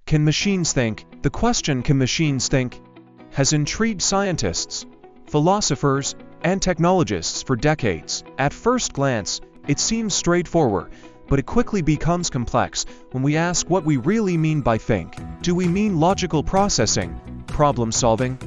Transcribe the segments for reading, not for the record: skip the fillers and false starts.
Can machines think? The question, can machines think, has intrigued scientists, philosophers, and technologists for decades. At first glance, it seems straightforward, but it quickly becomes complex when we ask what we really mean by think. Do we mean logical processing, problem solving,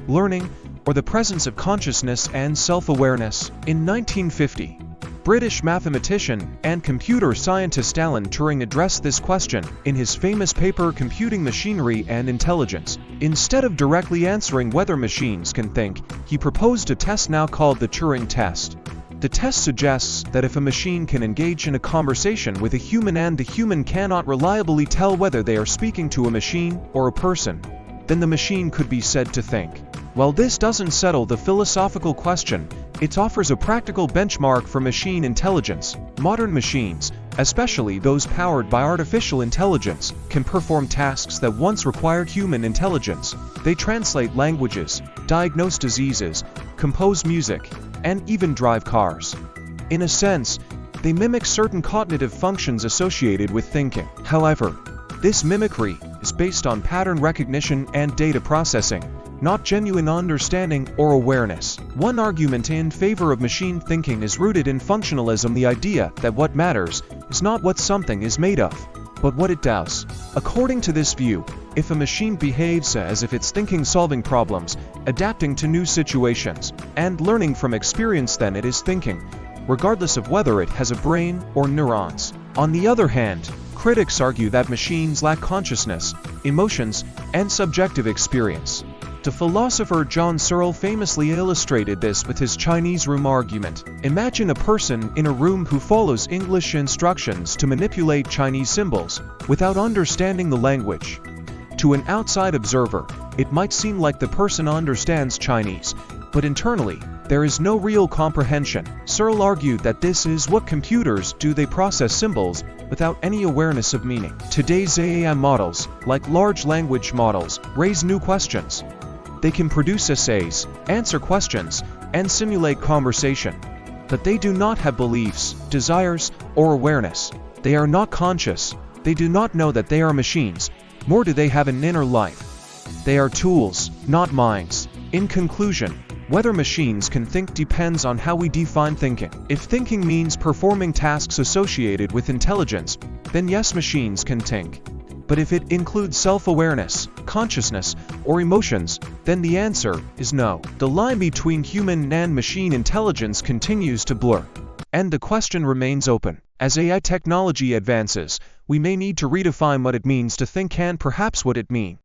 learning, or the presence of consciousness and self-awareness? In 1950, British mathematician and computer scientist Alan Turing addressed this question in his famous paper Computing Machinery and Intelligence. Instead of directly answering whether machines can think, he proposed a test now called the Turing Test. The test suggests that if a machine can engage in a conversation with a human and the human cannot reliably tell whether they are speaking to a machine or a person, then the machine could be said to think. While this doesn't settle the philosophical question, it offers a practical benchmark for machine intelligence. Modern machines, especially those powered by artificial intelligence, can perform tasks that once required human intelligence. They translate languages, diagnose diseases, compose music, and even drive cars. In a sense, they mimic certain cognitive functions associated with thinking. However, this mimicry is based on pattern recognition and data processing, not genuine understanding or awareness. One argument in favor of machine thinking is rooted in functionalism, the idea that what matters is not what something is made of, but what it does. According to this view, if a machine behaves as if it's thinking, solving problems, adapting to new situations, and learning from experience, then it is thinking, regardless of whether it has a brain or neurons. On the other hand, critics argue that machines lack consciousness, emotions, and subjective experience. The philosopher John Searle famously illustrated this with his Chinese room argument. Imagine a person in a room who follows English instructions to manipulate Chinese symbols without understanding the language. To an outside observer, it might seem like the person understands Chinese, but internally, there is no real comprehension. Searle argued that this is what computers do. They process symbols without any awareness of meaning. Today's AI models, like large language models, raise new questions. They can produce essays, answer questions, and simulate conversation. But they do not have beliefs, desires, or awareness. They are not conscious. They do not know that they are machines, nor do they have an inner life. They are tools, not minds. In conclusion, whether machines can think depends on how we define thinking. If thinking means performing tasks associated with intelligence, then yes, machines can think. But if it includes self-awareness, consciousness, or emotions, then the answer is no. The line between human and machine intelligence continues to blur, and the question remains open. As AI technology advances, we may need to redefine what it means to think and perhaps what it means